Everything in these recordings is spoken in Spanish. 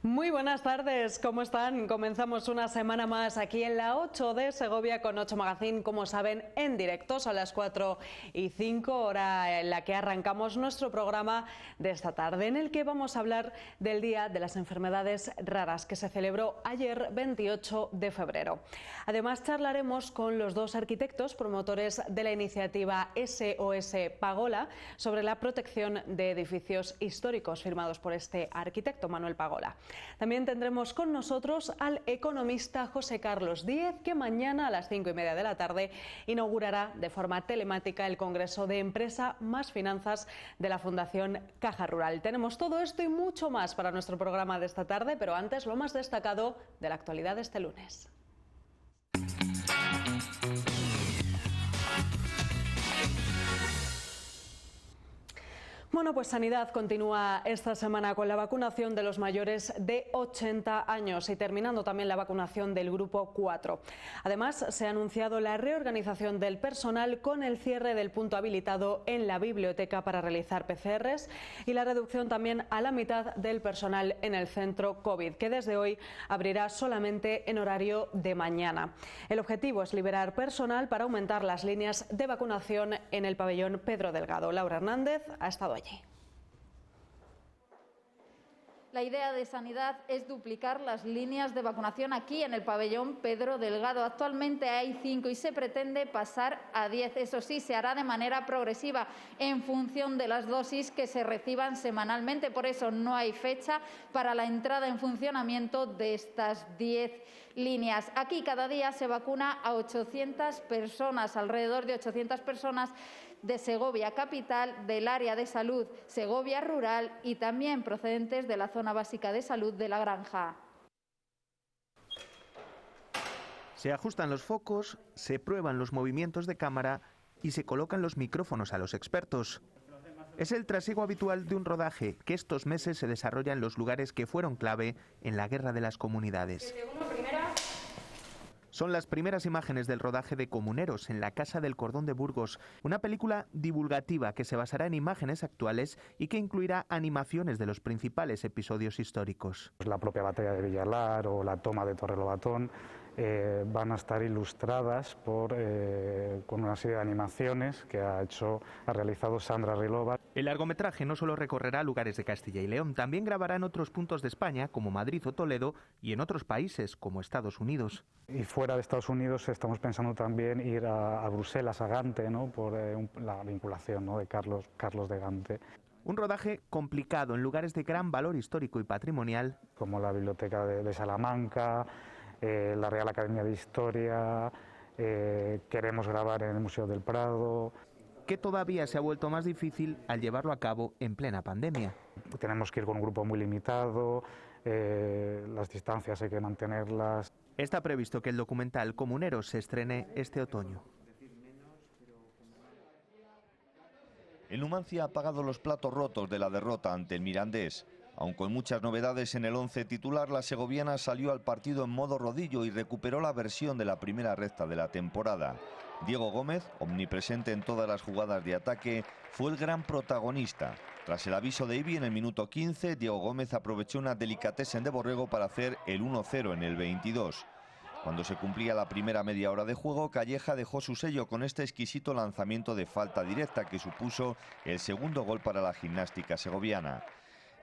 Muy buenas tardes, ¿cómo están? Comenzamos una semana más aquí en la 8 de Segovia con 8 Magazine, como saben, en directo. Son las 4:05, hora en la que arrancamos nuestro programa de esta tarde, en el que vamos a hablar del Día de las Enfermedades Raras, que se celebró ayer, 28 de febrero. Además, charlaremos con los dos arquitectos promotores de la iniciativa SOS Pagola sobre la protección de edificios históricos, firmados por este arquitecto, Manuel Pagola. También tendremos con nosotros al economista José Carlos Díez, que mañana a las 5:30 de la tarde inaugurará de forma telemática el Congreso de Empresa más Finanzas de la Fundación Caja Rural. Tenemos todo esto y mucho más para nuestro programa de esta tarde, pero antes lo más destacado de la actualidad de este lunes. Bueno, pues Sanidad continúa esta semana con la vacunación de los mayores de 80 años y terminando también la vacunación del grupo 4. Además, se ha anunciado la reorganización del personal con el cierre del punto habilitado en la biblioteca para realizar PCRs y la reducción también a la mitad del personal en el centro COVID, que desde hoy abrirá solamente en horario de mañana. El objetivo es liberar personal para aumentar las líneas de vacunación en el pabellón Pedro Delgado. Laura Hernández ha estado allí. La idea de Sanidad es duplicar las líneas de vacunación aquí en el pabellón Pedro Delgado. Actualmente hay 5 y se pretende pasar a 10. Eso sí, se hará de manera progresiva en función de las dosis que se reciban semanalmente. Por eso no hay fecha para la entrada en funcionamiento de estas 10 líneas. Aquí cada día se vacuna a 800 personas, alrededor de 800 personas de Segovia capital, del área de salud Segovia rural y también procedentes de la zona básica de salud de La Granja. Se ajustan los focos, se prueban los movimientos de cámara y se colocan los micrófonos a los expertos. Es el trasiego habitual de un rodaje que estos meses se desarrolla en los lugares que fueron clave en la Guerra de las Comunidades. Son las primeras imágenes del rodaje de Comuneros en la Casa del Cordón de Burgos, una película divulgativa que se basará en imágenes actuales y que incluirá animaciones de los principales episodios históricos. La propia batalla de Villalar o la toma de Torrelobatón van a estar ilustradas con una serie de animaciones que ha realizado Sandra Rilova. El largometraje no solo recorrerá lugares de Castilla y León, también grabará en otros puntos de España, como Madrid o Toledo, y en otros países, como Estados Unidos. Y fuera de Estados Unidos estamos pensando también ir a Bruselas, a Gante, ¿no? Por la vinculación, ¿no? de Carlos de Gante. Un rodaje complicado en lugares de gran valor histórico y patrimonial, como la Biblioteca de Salamanca, la Real Academia de Historia, queremos grabar en el Museo del Prado. Que todavía se ha vuelto más difícil al llevarlo a cabo en plena pandemia. Tenemos que ir con un grupo muy limitado, las distancias hay que mantenerlas. Está previsto que el documental Comuneros se estrene este otoño. El Numancia ha pagado los platos rotos de la derrota ante el Mirandés. Aun con muchas novedades en el 11 titular, la segoviana salió al partido en modo rodillo y recuperó la versión de la primera recta de la temporada. Diego Gómez, omnipresente en todas las jugadas de ataque, fue el gran protagonista. Tras el aviso de Ibi en el minuto 15, Diego Gómez aprovechó una delicatessen de Borrego para hacer el 1-0 en el 22. Cuando se cumplía la primera media hora de juego, Calleja dejó su sello con este exquisito lanzamiento de falta directa que supuso el segundo gol para la gimnástica segoviana.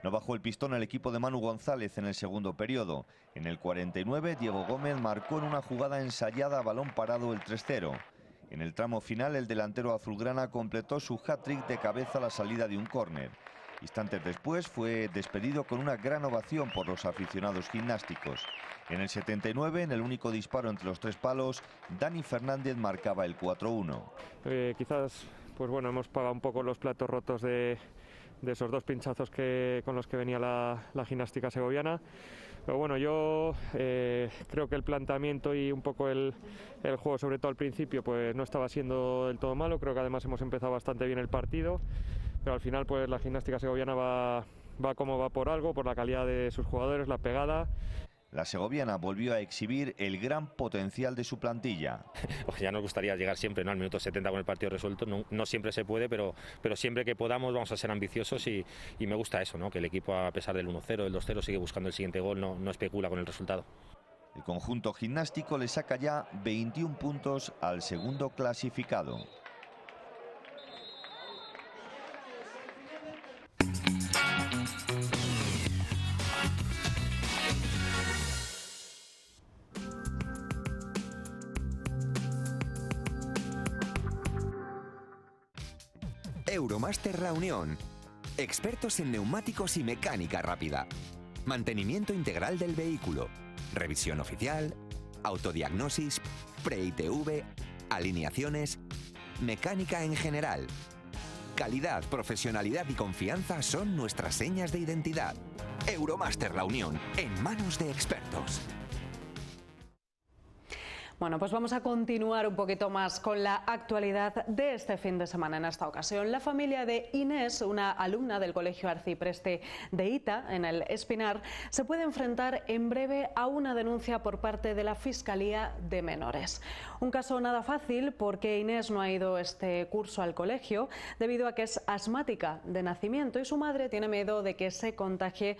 No bajó el pistón el equipo de Manu González en el segundo periodo. En el 49, Diego Gómez marcó en una jugada ensayada a balón parado el 3-0. En el tramo final, el delantero azulgrana completó su hat-trick de cabeza a la salida de un córner. Instantes después fue despedido con una gran ovación por los aficionados gimnásticos. En el 79, en el único disparo entre los tres palos, Dani Fernández marcaba el 4-1. Quizás hemos pagado un poco los platos rotos de esos dos pinchazos con los que venía la gimnástica segoviana. Pero bueno, yo creo que el planteamiento y un poco el juego, sobre todo al principio, pues no estaba siendo del todo malo. Creo que además hemos empezado bastante bien el partido, pero al final pues la gimnástica segoviana va como va por algo, por la calidad de sus jugadores, la pegada. La segoviana volvió a exhibir el gran potencial de su plantilla. Ya nos gustaría llegar siempre, ¿no?, al minuto 70 con el partido resuelto. No siempre se puede, pero siempre que podamos vamos a ser ambiciosos y me gusta eso, ¿no?, que el equipo, a pesar del 1-0, del 2-0, sigue buscando el siguiente gol, no especula con el resultado. El conjunto gimnástico le saca ya 21 puntos al segundo clasificado. Euromaster La Unión. Expertos en neumáticos y mecánica rápida. Mantenimiento integral del vehículo. Revisión oficial. Autodiagnosis. Pre-ITV. Alineaciones. Mecánica en general. Calidad, profesionalidad y confianza son nuestras señas de identidad. Euromaster La Unión. En manos de expertos. Bueno, pues vamos a continuar un poquito más con la actualidad de este fin de semana. En esta ocasión, la familia de Inés, una alumna del Colegio Arcipreste de Ita, en el Espinar, se puede enfrentar en breve a una denuncia por parte de la Fiscalía de Menores. Un caso nada fácil porque Inés no ha ido este curso al colegio debido a que es asmática de nacimiento y su madre tiene miedo de que se contagie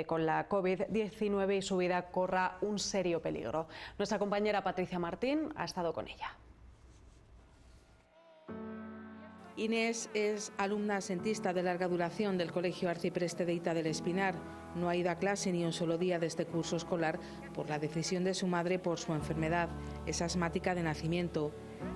con la COVID-19 y su vida corra un serio peligro. Nuestra compañera Patricia Martín ha estado con ella. Inés es alumna asentista de larga duración del Colegio Arcipreste de Ita del Espinar. No ha ido a clase ni un solo día de este curso escolar por la decisión de su madre por su enfermedad. Es asmática de nacimiento.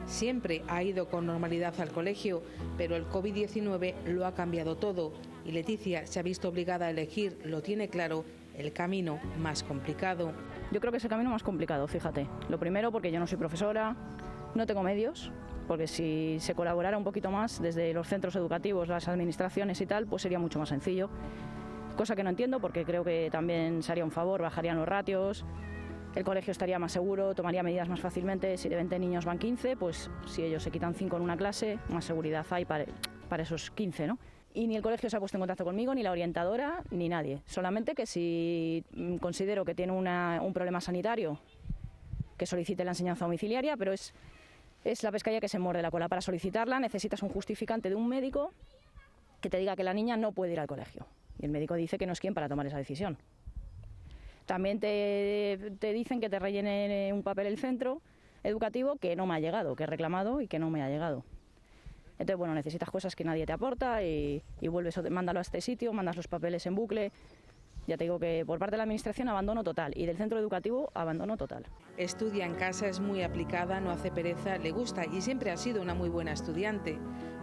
Siempre ha ido con normalidad al colegio, pero el COVID-19 lo ha cambiado todo y Leticia se ha visto obligada a elegir, lo tiene claro, el camino más complicado. Yo creo que es el camino más complicado, fíjate. Lo primero porque yo no soy profesora, no tengo medios, porque si se colaborara un poquito más desde los centros educativos, las administraciones y tal, pues sería mucho más sencillo. Cosa que no entiendo porque creo que también se haría un favor, bajarían los ratios, el colegio estaría más seguro, tomaría medidas más fácilmente. Si de 20 niños van 15, pues si ellos se quitan 5 en una clase, más seguridad hay para esos 15, ¿no? Y ni el colegio se ha puesto en contacto conmigo, ni la orientadora, ni nadie. Solamente que si considero que tiene un problema sanitario, que solicite la enseñanza domiciliaria, pero es la pescadilla que se muerde la cola. Para solicitarla necesitas un justificante de un médico que te diga que la niña no puede ir al colegio. Y el médico dice que no es quien para tomar esa decisión. También te dicen que te rellene un papel el centro educativo que no me ha llegado, que he reclamado y que no me ha llegado. Entonces, bueno, necesitas cosas que nadie te aporta y vuelves, mándalo a este sitio, mandas los papeles en bucle. Ya te digo que por parte de la administración abandono total y del centro educativo abandono total. Estudia en casa, es muy aplicada, no hace pereza, le gusta y siempre ha sido una muy buena estudiante.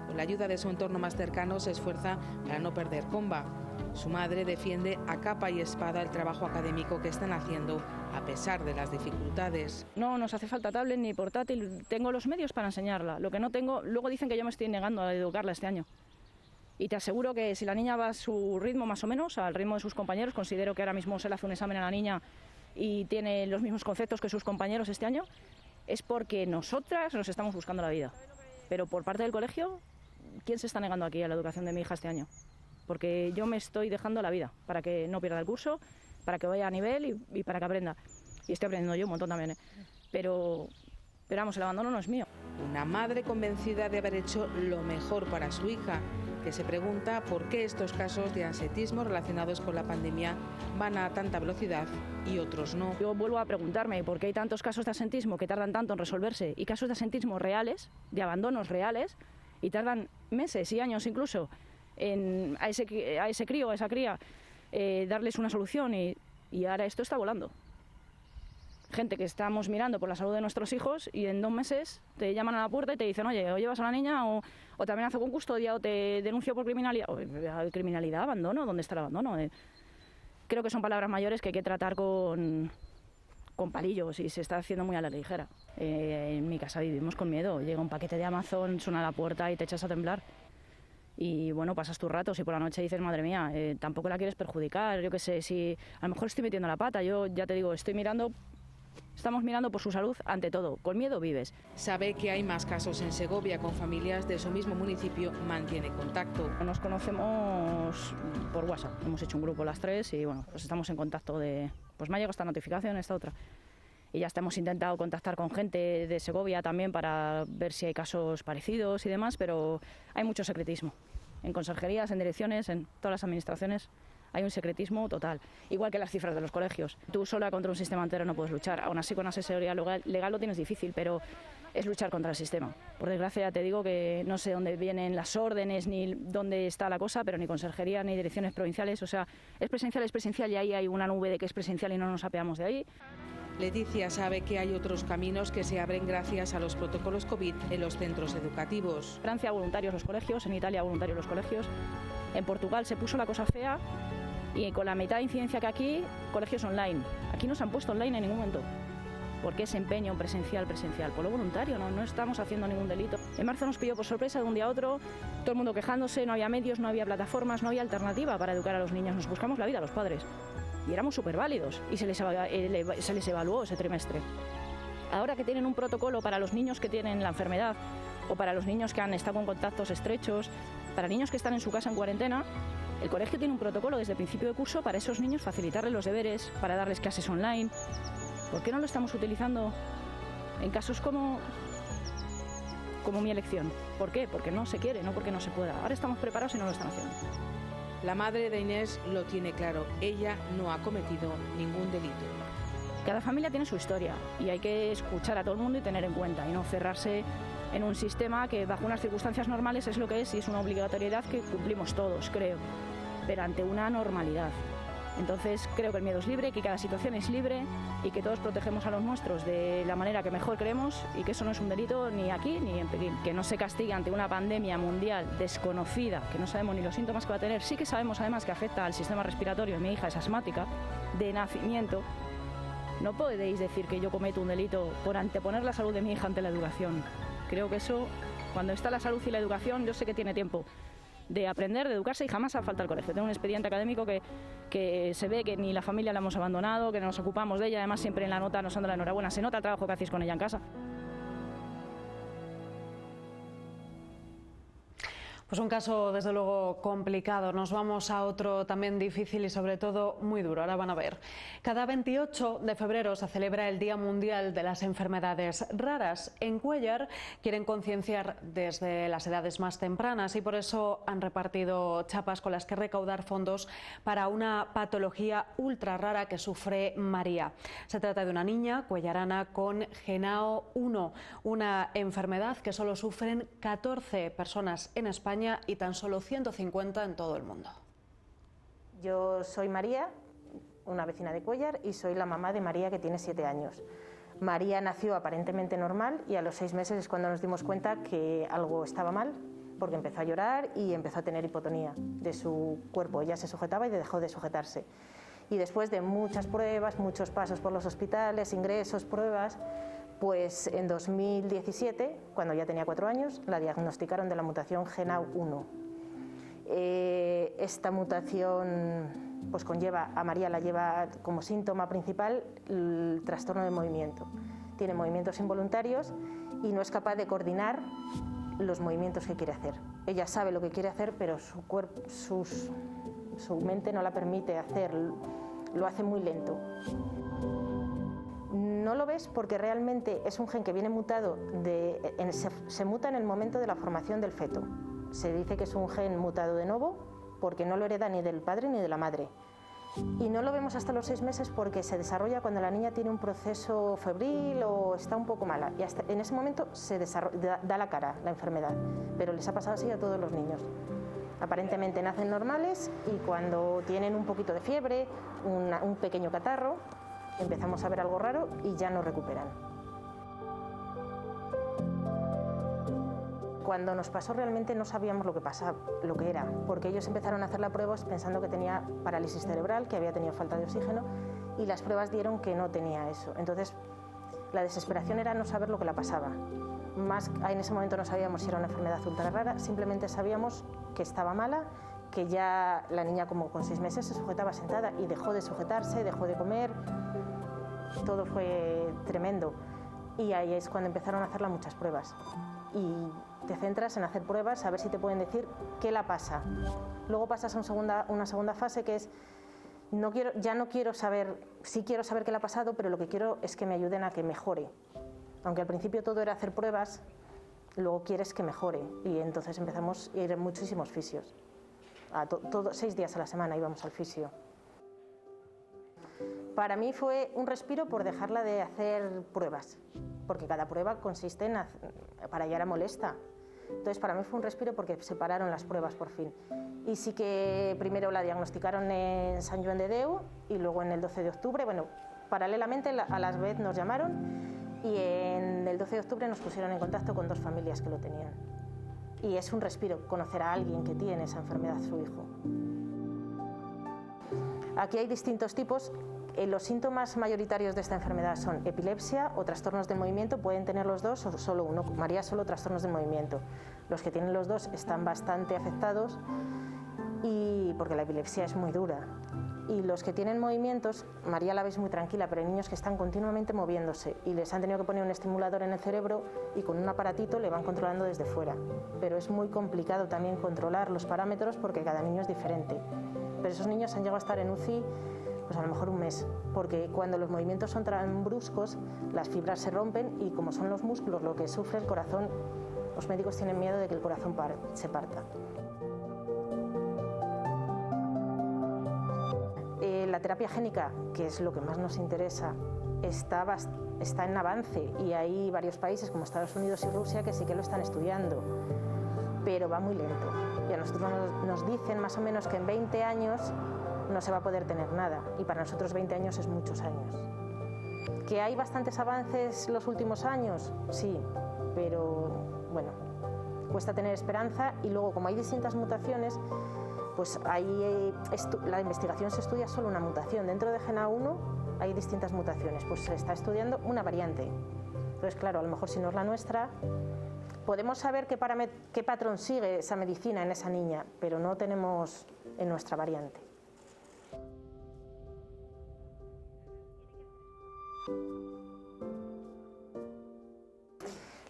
Con la ayuda de su entorno más cercano se esfuerza para no perder comba. Su madre defiende a capa y espada el trabajo académico que están haciendo a pesar de las dificultades. No nos hace falta tablet ni portátil, tengo los medios para enseñarla. Lo que no tengo, luego dicen que yo me estoy negando a educarla este año. Y te aseguro que si la niña va a su ritmo más o menos, al ritmo de sus compañeros, considero que ahora mismo se le hace un examen a la niña y tiene los mismos conceptos que sus compañeros este año, es porque nosotras nos estamos buscando la vida. Pero por parte del colegio, ¿quién se está negando aquí a la educación de mi hija este año? Porque yo me estoy dejando la vida para que no pierda el curso, para que vaya a nivel y para que aprenda. Y estoy aprendiendo yo un montón también, ¿eh? Pero vamos, el abandono no es mío. Una madre convencida de haber hecho lo mejor para su hija, que se pregunta por qué estos casos de ansetismo relacionados con la pandemia van a tanta velocidad y otros no. Yo vuelvo a preguntarme por qué hay tantos casos de asentismo que tardan tanto en resolverse y casos de asentismo reales, de abandonos reales, y tardan meses y años incluso a ese crío, a esa cría, darles una solución y ahora esto está volando. Gente que estamos mirando por la salud de nuestros hijos y en 2 meses te llaman a la puerta y te dicen, oye, o llevas a la niña o te amenazo con custodia o te denuncio por criminalidad. Criminalidad, abandono, ¿dónde está el abandono? Creo que son palabras mayores que hay que tratar con palillos y se está haciendo muy a la ligera. En mi casa vivimos con miedo, llega un paquete de Amazon, suena la puerta y te echas a temblar. Y bueno, pasas tus ratos y por la noche dices, madre mía, tampoco la quieres perjudicar, yo qué sé, si a lo mejor estoy metiendo la pata, yo ya te digo, estoy mirando Estamos mirando por su salud ante todo. Con miedo vives. Sabe que hay más casos en Segovia. Con familias de su mismo municipio mantiene contacto. Nos conocemos por WhatsApp. Hemos hecho un grupo las tres y bueno, pues estamos en contacto de... Pues me ha llegado esta notificación, esta otra. Y ya hemos intentado contactar con gente de Segovia también para ver si hay casos parecidos y demás, pero hay mucho secretismo. En conserjerías, en direcciones, en todas las administraciones hay un secretismo total, igual que las cifras de los colegios. Tú sola contra un sistema entero no puedes luchar, aún así con asesoría legal lo tienes difícil, pero es luchar contra el sistema. Por desgracia ya te digo que no sé dónde vienen las órdenes ni dónde está la cosa, pero ni conserjería ni direcciones provinciales, o sea, es presencial y ahí hay una nube de que es presencial y no nos apeamos de ahí. Leticia sabe que hay otros caminos que se abren gracias a los protocolos COVID en los centros educativos. En Francia voluntarios los colegios, en Italia voluntarios los colegios, en Portugal se puso la cosa fea y con la mitad de incidencia que aquí, colegios online. Aquí no se han puesto online en ningún momento. Porque es empeño presencial, por lo voluntario, no estamos haciendo ningún delito. En marzo nos pilló por sorpresa de un día a otro, todo el mundo quejándose, no había medios, no había plataformas, no había alternativa para educar a los niños, nos buscamos la vida a los padres. Y éramos súper válidos y se les evaluó ese trimestre. Ahora que tienen un protocolo para los niños que tienen la enfermedad o para los niños que han estado con contactos estrechos, para niños que están en su casa en cuarentena, el colegio tiene un protocolo desde el principio de curso para esos niños facilitarles los deberes, para darles clases online. ¿Por qué no lo estamos utilizando en casos como mi elección? ¿Por qué? Porque no se quiere, no porque no se pueda. Ahora estamos preparados y no lo están haciendo. La madre de Inés lo tiene claro. Ella no ha cometido ningún delito. Cada familia tiene su historia y hay que escuchar a todo el mundo y tener en cuenta y no cerrarse en un sistema que bajo unas circunstancias normales es lo que es y es una obligatoriedad que cumplimos todos, creo, pero ante una normalidad. Entonces creo que el miedo es libre, que cada situación es libre y que todos protegemos a los nuestros de la manera que mejor creemos y que eso no es un delito ni aquí ni en Pekín. Que no se castigue ante una pandemia mundial desconocida, que no sabemos ni los síntomas que va a tener. Sí que sabemos además que afecta al sistema respiratorio. Mi hija es asmática de nacimiento. No podéis decir que yo cometo un delito por anteponer la salud de mi hija ante la educación. Creo que eso, cuando está la salud y la educación, yo sé que tiene tiempo de aprender, de educarse y jamás hace falta el colegio. Tengo un expediente académico que se ve que ni la familia la hemos abandonado, que nos ocupamos de ella, además siempre en la nota nos dan la enhorabuena, se nota el trabajo que hacéis con ella en casa. Pues un caso desde luego complicado. Nos vamos a otro también difícil y sobre todo muy duro. Ahora van a ver. Cada 28 de febrero se celebra el Día Mundial de las Enfermedades Raras. En Cuéllar quieren concienciar desde las edades más tempranas y por eso han repartido chapas con las que recaudar fondos para una patología ultra rara que sufre María. Se trata de una niña cuellarana con GENAO 1, una enfermedad que solo sufren 14 personas en España y tan solo 150 en todo el mundo. Yo soy María, una vecina de Cuéllar, y soy la mamá de María, que tiene 7 años. María nació aparentemente normal y a los 6 meses es cuando nos dimos cuenta que algo estaba mal, porque empezó a llorar y empezó a tener hipotonía de su cuerpo. Ella se sujetaba y dejó de sujetarse. Y después de muchas pruebas, muchos pasos por los hospitales, ingresos, pruebas, pues en 2017, cuando ya tenía 4 años, la diagnosticaron de la mutación GENAO 1. Esta mutación pues conlleva, a María la lleva como síntoma principal el trastorno de movimiento. Tiene movimientos involuntarios y no es capaz de coordinar los movimientos que quiere hacer. Ella sabe lo que quiere hacer, pero su cuerpo, su mente no la permite hacer, lo hace muy lento. No lo ves porque realmente es un gen que viene mutado, se muta en el momento de la formación del feto. Se dice que es un gen mutado de novo porque no lo hereda ni del padre ni de la madre. Y no lo vemos hasta los 6 meses porque se desarrolla cuando la niña tiene un proceso febril o está un poco mala. Y hasta en ese momento se da la cara la enfermedad, pero les ha pasado así a todos los niños. Aparentemente nacen normales y cuando tienen un poquito de fiebre, un pequeño catarro, empezamos a ver algo raro y ya no recuperan. Cuando nos pasó realmente no sabíamos lo que era, porque ellos empezaron a hacer las pruebas pensando que tenía parálisis cerebral, que había tenido falta de oxígeno, y las pruebas dieron que no tenía eso. Entonces, la desesperación era no saber lo que la pasaba. Más en ese momento no sabíamos si era una enfermedad ultra rara, simplemente sabíamos que estaba mala, que ya la niña como con 6 meses se sujetaba sentada y dejó de sujetarse, dejó de comer. todo fue tremendo. Y ahí es cuando empezaron a hacerla muchas pruebas. Y te centras en hacer pruebas, a ver si te pueden decir qué la pasa. Luego pasas a una segunda fase que es, ya no quiero saber, sí quiero saber qué le ha pasado, pero lo que quiero es que me ayuden a que mejore. Aunque al principio todo era hacer pruebas, luego quieres que mejore. Y entonces empezamos a ir a muchísimos fisios. 6 días a la semana íbamos al fisio. Para mí fue un respiro por dejarla de hacer pruebas, porque cada prueba consiste en, para ella era molesta. Entonces para mí fue un respiro porque se pararon las pruebas por fin. Y sí que primero la diagnosticaron en Sant Joan de Déu y luego en el 12 de octubre, bueno, paralelamente a las vez nos llamaron y en el 12 de octubre nos pusieron en contacto con 2 familias que lo tenían. Y es un respiro conocer a alguien que tiene esa enfermedad, su hijo. Aquí hay distintos tipos. Los síntomas mayoritarios de esta enfermedad son epilepsia o trastornos del movimiento, pueden tener los dos o solo uno. María solo trastornos del movimiento. Los que tienen los dos están bastante afectados porque la epilepsia es muy dura. Y los que tienen movimientos, María la ves muy tranquila, pero hay niños que están continuamente moviéndose y les han tenido que poner un estimulador en el cerebro y con un aparatito le van controlando desde fuera. Pero es muy complicado también controlar los parámetros porque cada niño es diferente. Pero esos niños han llegado a estar en UCI pues a lo mejor un mes, porque cuando los movimientos son tan bruscos, las fibras se rompen y como son los músculos lo que sufre el corazón, los médicos tienen miedo de que el corazón se parta. La terapia génica, que es lo que más nos interesa, está en avance y hay varios países como Estados Unidos y Rusia que sí que lo están estudiando, pero va muy lento. Y a nosotros nos dicen más o menos que en 20 años no se va a poder tener nada y para nosotros 20 años es muchos años. ¿Que hay bastantes avances los últimos años? Sí, pero bueno, cuesta tener esperanza y luego como hay distintas mutaciones, pues la investigación se estudia solo una mutación. Dentro de GENA1 hay distintas mutaciones, pues se está estudiando una variante. Entonces, claro, a lo mejor si no es la nuestra, podemos saber qué patrón sigue esa medicina en esa niña, pero no tenemos en nuestra variante.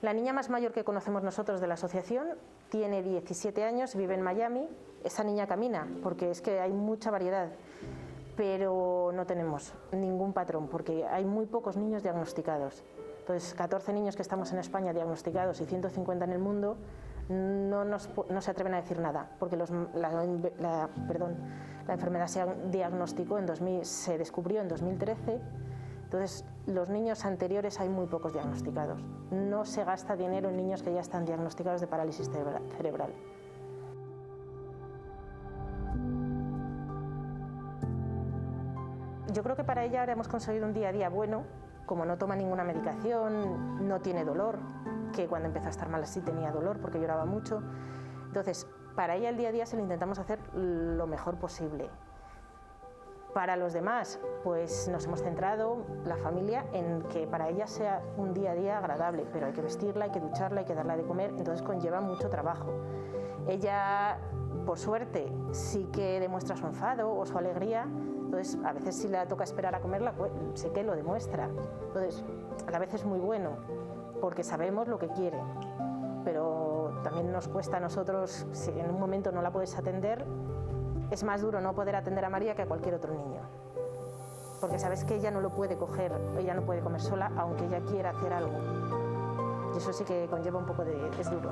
La niña más mayor que conocemos nosotros de la asociación tiene 17 años, vive en Miami. Esa niña camina, porque es que hay mucha variedad, pero no tenemos ningún patrón, porque hay muy pocos niños diagnosticados. Entonces, 14 niños que estamos en España diagnosticados y 150 en el mundo, no se atreven a decir nada, porque la enfermedad se diagnosticó se descubrió en 2013. Entonces, los niños anteriores hay muy pocos diagnosticados. No se gasta dinero en niños que ya están diagnosticados de parálisis cerebral. Yo creo que para ella ahora hemos conseguido un día a día bueno, como no toma ninguna medicación, no tiene dolor, que cuando empezó a estar mal sí tenía dolor porque lloraba mucho. Entonces, para ella el día a día se lo intentamos hacer lo mejor posible. Para los demás, pues nos hemos centrado, la familia, en que para ella sea un día a día agradable, pero hay que vestirla, hay que ducharla, hay que darla de comer, entonces conlleva mucho trabajo. Ella, por suerte, sí que demuestra su enfado o su alegría, entonces a veces si le toca esperar a comerla, pues, sí que lo demuestra. Entonces, a la vez es muy bueno, porque sabemos lo que quiere, pero también nos cuesta a nosotros, si en un momento no la puedes atender, es más duro no poder atender a María que a cualquier otro niño, porque sabes que ella no lo puede coger, ella no puede comer sola, aunque ella quiera hacer algo. Y eso sí que conlleva un poco es duro.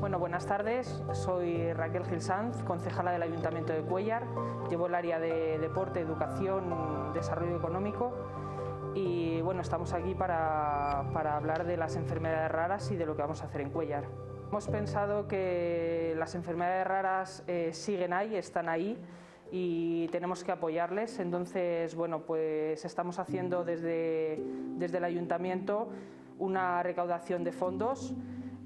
Bueno, buenas tardes, soy Raquel Gil Sanz, concejala del Ayuntamiento de Cuéllar, llevo el área de deporte, educación, desarrollo económico. Y bueno, estamos aquí para hablar de las enfermedades raras y de lo que vamos a hacer en Cuéllar. Hemos pensado que las enfermedades raras siguen ahí, están ahí y tenemos que apoyarles. Entonces, bueno, pues estamos haciendo desde el Ayuntamiento una recaudación de fondos.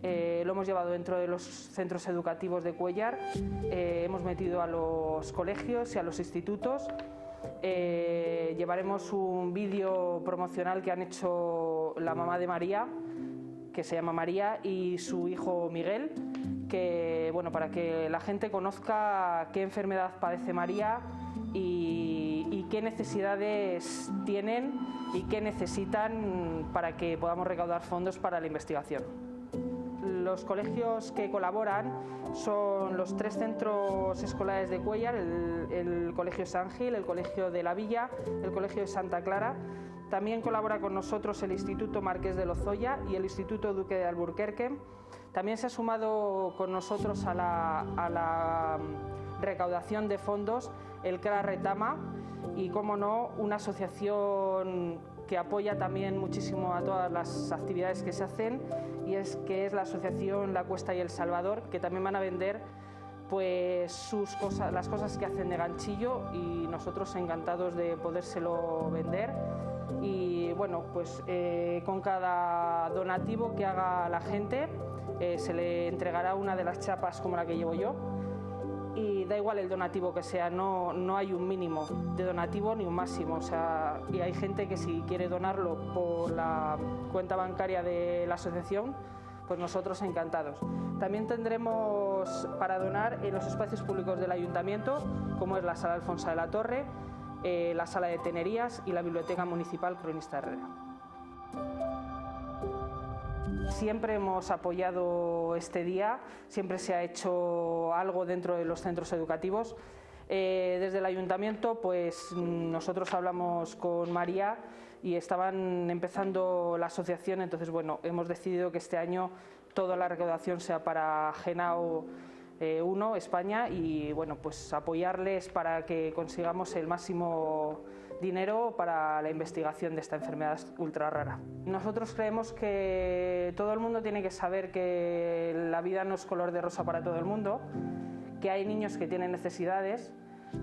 Lo hemos llevado dentro de los centros educativos de Cuéllar, hemos metido a los colegios y a los institutos. Llevaremos un vídeo promocional que han hecho la mamá de María que se llama María, y su hijo Miguel, que, bueno, para que la gente conozca qué enfermedad padece María y qué necesidades tienen y qué necesitan para que podamos recaudar fondos para la investigación. Los colegios que colaboran son los 3 centros escolares de Cuéllar, el Colegio San Gil, el Colegio de la Villa, el Colegio de Santa Clara. También colabora con nosotros el Instituto Marqués de Lozoya y el Instituto Duque de Alburquerque. También se ha sumado con nosotros a la recaudación de fondos el CRA Retama y, como no, una asociación que apoya también muchísimo a todas las actividades que se hacen, y que es la asociación La Cuesta y El Salvador, que también van a vender pues las cosas que hacen de ganchillo, y nosotros encantados de podérselo vender. Y bueno, pues con cada donativo que haga la gente se le entregará una de las chapas como la que llevo yo, y da igual el donativo que sea, no hay un mínimo de donativo ni un máximo, o sea, y hay gente que si quiere donarlo por la cuenta bancaria de la asociación, pues nosotros encantados. También tendremos para donar en los espacios públicos del ayuntamiento, como es la Sala Alfonso de la Torre, la Sala de Tenerías y la Biblioteca Municipal Cronista Herrera. Siempre hemos apoyado este día, siempre se ha hecho algo dentro de los centros educativos. Desde el ayuntamiento, pues nosotros hablamos con María y estaban empezando la asociación, entonces bueno, hemos decidido que este año toda la recaudación sea para Genao 1, España, y bueno, pues apoyarles para que consigamos el máximo dinero para la investigación de esta enfermedad ultra rara. Nosotros creemos que todo el mundo tiene que saber que la vida no es color de rosa para todo el mundo, que hay niños que tienen necesidades,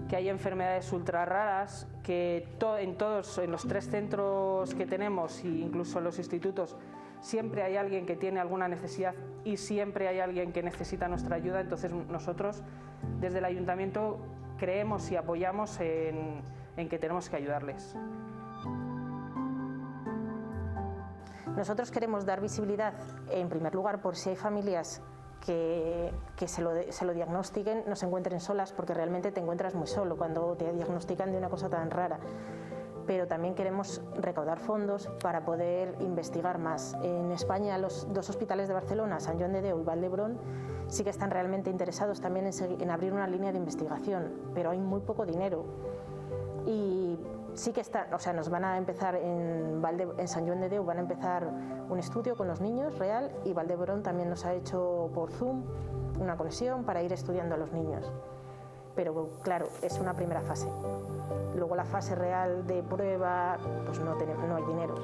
que hay enfermedades ultra raras, que en los 3 centros que tenemos e incluso en los institutos siempre hay alguien que tiene alguna necesidad y siempre hay alguien que necesita nuestra ayuda. Entonces nosotros desde el ayuntamiento creemos y apoyamos en que tenemos que ayudarles. Nosotros queremos dar visibilidad, en primer lugar, por si hay familias que se lo diagnostiquen, no se encuentren solas, porque realmente te encuentras muy solo cuando te diagnostican de una cosa tan rara. Pero también queremos recaudar fondos para poder investigar más. En España, los 2 hospitales de Barcelona, Sant Joan de Déu y Vall d'Hebron, sí que están realmente interesados también en abrir una línea de investigación, pero hay muy poco dinero. Y sí que nos van a empezar en Sant Joan de Déu, van a empezar un estudio con los niños real, y Vall d'Hebron también nos ha hecho por Zoom una conexión para ir estudiando a los niños. Pero claro, es una primera fase. Luego la fase real de prueba, pues no hay dinero.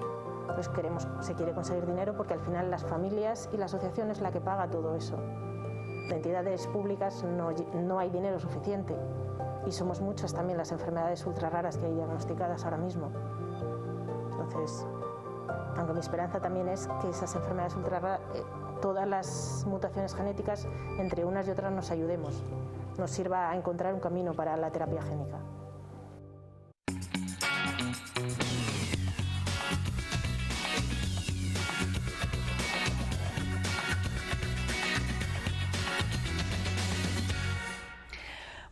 Entonces se quiere conseguir dinero porque al final las familias y la asociación es la que paga todo eso. De entidades públicas no hay dinero suficiente. Y somos muchas también las enfermedades ultra raras que hay diagnosticadas ahora mismo. Entonces, aunque mi esperanza también es que esas enfermedades ultra raras, todas las mutaciones genéticas, entre unas y otras nos ayudemos, nos sirva a encontrar un camino para la terapia génica.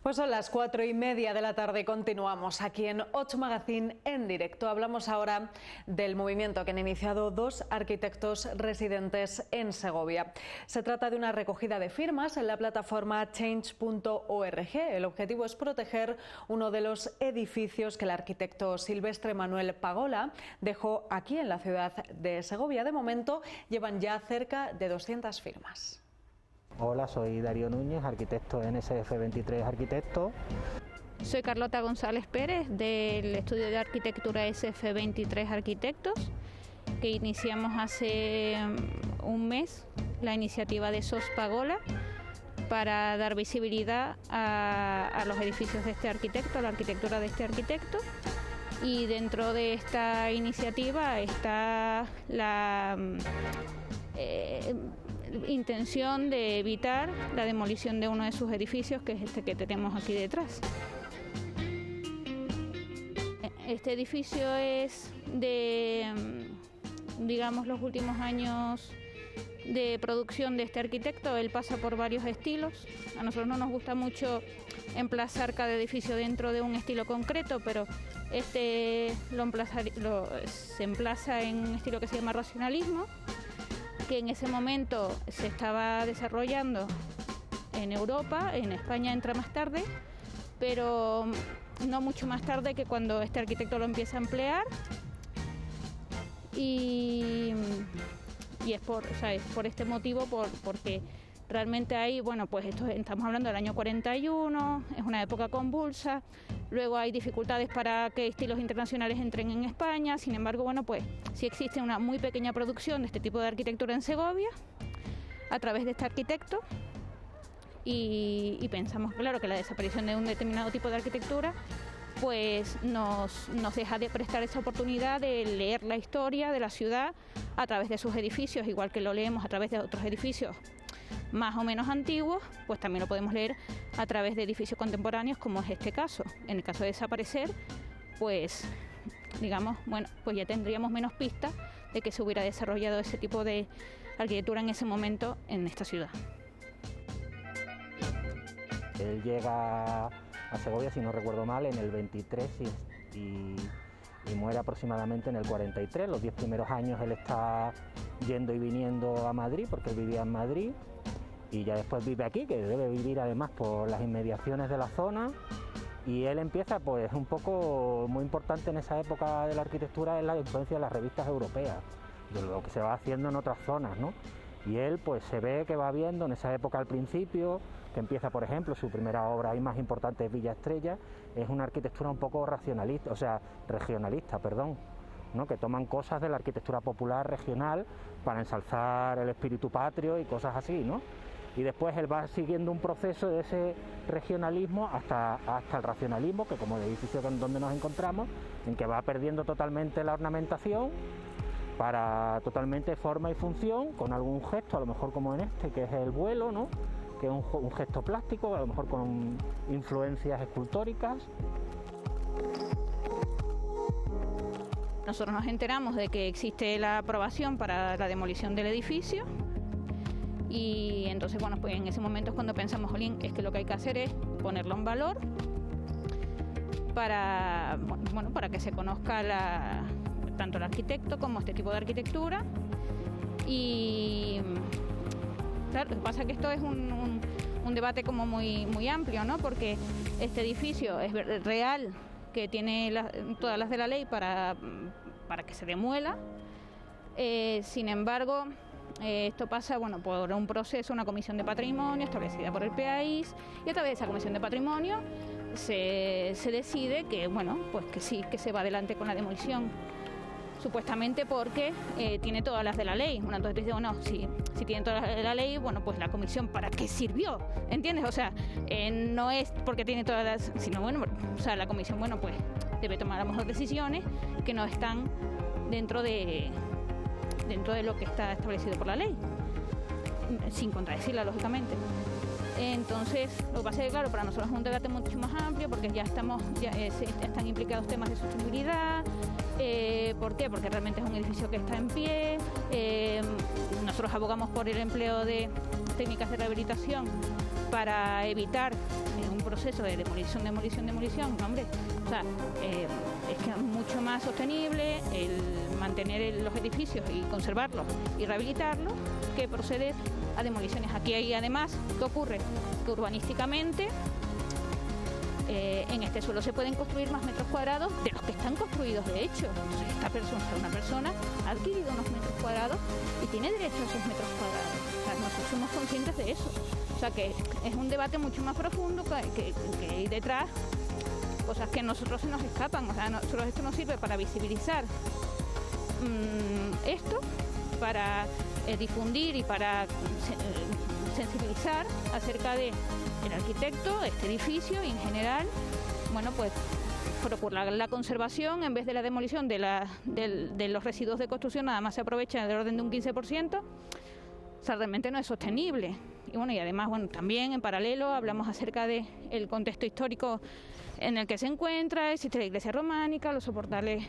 Pues son las 4:30 de la tarde, continuamos aquí en 8 Magazine en directo. Hablamos ahora del movimiento que han iniciado 2 arquitectos residentes en Segovia. Se trata de una recogida de firmas en la plataforma change.org. El objetivo es proteger uno de los edificios que el arquitecto Silvestre Manuel Pagola dejó aquí en la ciudad de Segovia. De momento llevan ya cerca de 200 firmas. Hola, soy Darío Núñez, arquitecto en SF23 Arquitectos. Soy Carlota González Pérez del estudio de arquitectura SF23 Arquitectos, que iniciamos hace un mes la iniciativa de SOS Pagola para dar visibilidad a los edificios de este arquitecto, a la arquitectura de este arquitecto. Y dentro de esta iniciativa está la intención de evitar la demolición de uno de sus edificios, que es este que tenemos aquí detrás. Este edificio es de, digamos, los últimos años de producción de este arquitecto. Él pasa por varios estilos. A nosotros no nos gusta mucho emplazar cada edificio dentro de un estilo concreto, pero este se emplaza en un estilo que se llama racionalismo, que en ese momento se estaba desarrollando en Europa. En España entra más tarde, pero no mucho más tarde que cuando este arquitecto lo empieza a emplear. Y es por este motivo, porque realmente hay, bueno, pues estamos hablando del año 41, es una época convulsa, luego hay dificultades para que estilos internacionales entren en España. Sin embargo, bueno, pues sí existe una muy pequeña producción de este tipo de arquitectura en Segovia a través de este arquitecto, y pensamos, claro, que la desaparición de un determinado tipo de arquitectura pues nos deja de prestar esa oportunidad de leer la historia de la ciudad a través de sus edificios, igual que lo leemos a través de otros edificios más o menos antiguos, pues también lo podemos leer a través de edificios contemporáneos, como es este caso. En el caso de desaparecer, pues digamos, bueno, pues ya tendríamos menos pistas de que se hubiera desarrollado ese tipo de arquitectura en ese momento en esta ciudad. Él llega a Segovia, si no recuerdo mal, en el 23 y muere aproximadamente en el 43. Los 10 primeros años él está yendo y viniendo a Madrid, porque él vivía en Madrid, y ya después vive aquí, que debe vivir además por las inmediaciones de la zona. Y él empieza, pues un poco muy importante en esa época de la arquitectura es la influencia de las revistas europeas, de lo que se va haciendo en otras zonas, ¿no? Y él pues se ve que va viendo en esa época al principio, que empieza, por ejemplo, su primera obra y más importante es Villa Estrella, es una arquitectura un poco racionalista, o sea, regionalista, perdón, ¿no? Que toman cosas de la arquitectura popular regional para ensalzar el espíritu patrio y cosas así, ¿no? Y después él va siguiendo un proceso de ese regionalismo hasta el racionalismo, que como el edificio donde nos encontramos, en que va perdiendo totalmente la ornamentación para totalmente forma y función, con algún gesto, a lo mejor como en este, que es el vuelo, ¿no? Que es un gesto plástico, a lo mejor con influencias escultóricas. Nosotros nos enteramos de que existe la aprobación para la demolición del edificio, y entonces, bueno, pues en ese momento es cuando pensamos, jolín, es que lo que hay que hacer es ponerlo en valor para que se conozca tanto el arquitecto como este tipo de arquitectura. Y claro, lo que pasa es que esto es un debate como muy amplio, ¿no? Porque este edificio es real, que tiene todas las de la ley para que se demuela. Sin embargo, esto pasa, bueno, por un proceso, una comisión de patrimonio establecida por el país, y a través de esa comisión de patrimonio se decide que, bueno, pues que sí, que se va adelante con la demolición, supuestamente porque tiene todas las de la ley. Bueno, entonces dice, bueno, si tiene todas las de la ley, bueno, pues la comisión, ¿para qué sirvió? ¿Entiendes? O sea, no es porque tiene todas las, sino, bueno, o sea, la comisión, bueno, pues debe tomar a lo mejor decisiones que no están dentro de lo que está establecido por la ley, sin contradecirla, lógicamente. Entonces, lo que pasa es que, claro, para nosotros es un debate mucho más amplio, porque ya están implicados temas de sostenibilidad. ¿Por qué? Porque realmente es un edificio que está en pie. Nosotros abogamos por el empleo de técnicas de rehabilitación para evitar un proceso de demolición. No, hombre, o sea, es que es mucho más sostenible el mantener los edificios y conservarlos y rehabilitarlos que proceder a demoliciones. Aquí hay, además, ¿qué ocurre? Que urbanísticamente en este suelo se pueden construir más metros cuadrados de los que están construidos, de hecho. Entonces, una persona ha adquirido unos metros cuadrados y tiene derecho a esos metros cuadrados. O sea, nosotros somos conscientes de eso. O sea, que es un debate mucho más profundo, que hay detrás cosas que a nosotros se nos escapan. O sea, a nosotros esto nos sirve para visibilizar esto, para difundir y para sensibilizar acerca de el arquitecto, este edificio y en general, bueno, pues procurar la conservación en vez de la demolición de los residuos de construcción. Nada más se aprovecha del orden de un 15%, o sea, realmente no es sostenible. Y bueno, y además, bueno, también en paralelo hablamos acerca del contexto histórico en el que se encuentra. Existe la iglesia románica, los soportales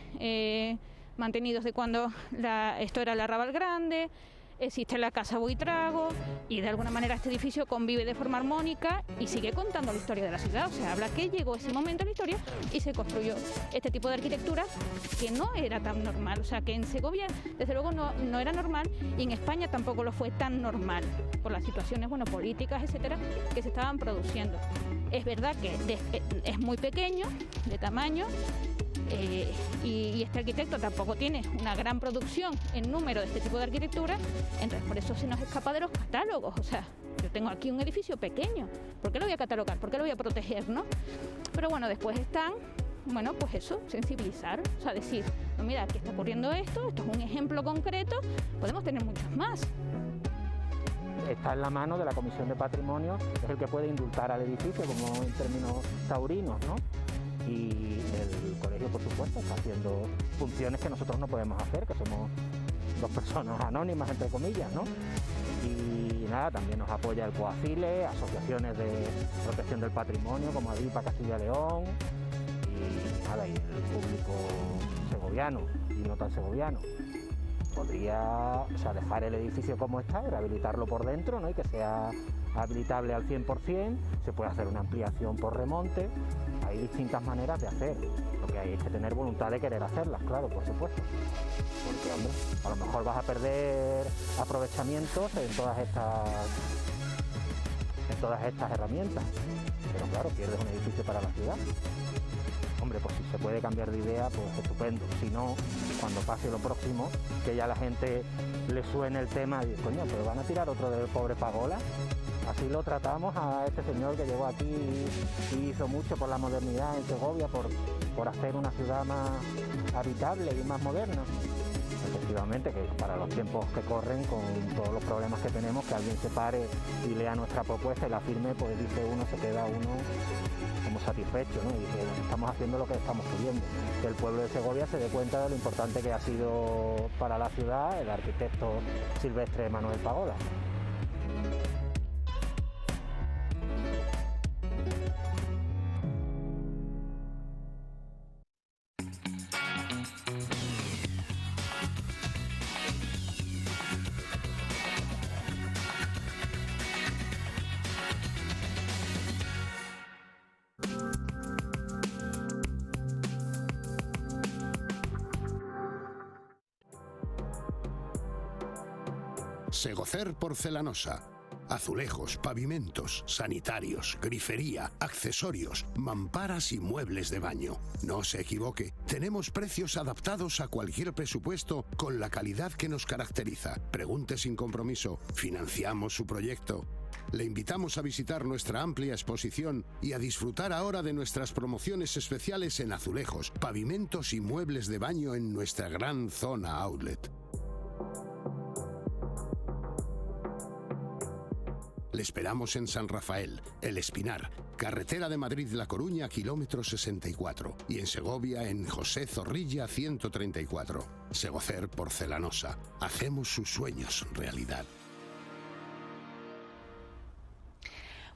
mantenidos de cuando esto era el Arrabal Grande. existe la Casa Buitrago y de alguna manera este edificio convive de forma armónica y sigue contando la historia de la ciudad. O sea, habla que llegó ese momento en la historia y se construyó este tipo de arquitectura que no era tan normal. O sea, que en Segovia desde luego no era normal y en España tampoco lo fue tan normal por las situaciones, bueno, políticas, etcétera, que se estaban produciendo. Es verdad que es muy pequeño de tamaño. Y este arquitecto tampoco tiene una gran producción en número de este tipo de arquitectura, entonces por eso se nos escapa de los catálogos. O sea, yo tengo aquí un edificio pequeño, ¿por qué lo voy a catalogar? ¿Por qué lo voy a proteger, no? Pero bueno, después están, bueno, pues eso, sensibilizar, o sea, decir, no, mira, aquí está ocurriendo esto es un ejemplo concreto, podemos tener muchos más. Está en la mano de la Comisión de Patrimonio, es el que puede indultar al edificio, como en términos taurinos, ¿no? Y el colegio, por supuesto, está haciendo funciones que nosotros no podemos hacer, que somos dos personas anónimas, entre comillas, ¿no? Y nada, también nos apoya el COACILE, asociaciones de protección del patrimonio como ADIPA Castilla y León, y nada, y el público segoviano y no tan segoviano. Podría, o sea, dejar el edificio como está y rehabilitarlo por dentro, ¿no? Y que sea habilitable al 100%, se puede hacer una ampliación por remonte, hay distintas maneras de hacer, lo que hay es que tener voluntad de querer hacerlas, claro, por supuesto, porque hombre, a lo mejor vas a perder aprovechamientos en todas estas herramientas, pero claro, pierdes un edificio para la ciudad. Hombre, pues si se puede cambiar de idea, pues estupendo. Si no, cuando pase lo próximo, que ya la gente le suene el tema y dice, coño, pero van a tirar otro del pobre Pagola. Así lo tratamos a este señor que llegó aquí y hizo mucho por la modernidad en Segovia, por hacer una ciudad más habitable y más moderna. Efectivamente, que para los tiempos que corren, con todos los problemas que tenemos, que alguien se pare y lea nuestra propuesta y la firme, pues dice uno, se queda uno como satisfecho, ¿no? Y dice, bueno, estamos haciendo lo que estamos pidiendo. Que el pueblo de Segovia se dé cuenta de lo importante que ha sido para la ciudad el arquitecto silvestre Manuel Pagola. Segocer Porcelanosa. Azulejos, pavimentos, sanitarios, grifería, accesorios, mamparas y muebles de baño. No se equivoque, tenemos precios adaptados a cualquier presupuesto con la calidad que nos caracteriza. Pregunte sin compromiso, financiamos su proyecto. Le invitamos a visitar nuestra amplia exposición y a disfrutar ahora de nuestras promociones especiales en azulejos, pavimentos y muebles de baño en nuestra gran zona outlet. Le esperamos en San Rafael, El Espinar, carretera de Madrid-La Coruña, kilómetro 64, y en Segovia, en José Zorrilla 134. Segocer Porcelanosa. Hacemos sus sueños realidad.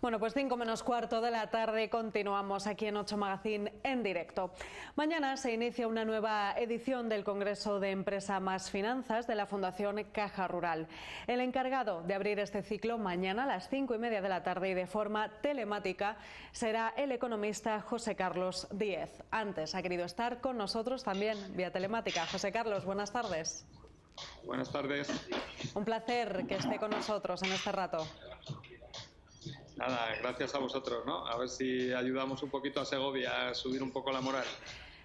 Bueno, pues 5 menos cuarto de la tarde, continuamos aquí en 8 Magazine en directo. Mañana se inicia una nueva edición del Congreso de Empresa más Finanzas de la Fundación Caja Rural. El encargado de abrir este ciclo mañana a las 5:30 de la tarde y de forma telemática será el economista José Carlos Díez. Antes ha querido estar con nosotros también vía telemática. José Carlos, buenas tardes. Buenas tardes. Un placer que esté con nosotros en este rato. Nada, gracias a vosotros, ¿no? A ver si ayudamos un poquito a Segovia a subir un poco la moral.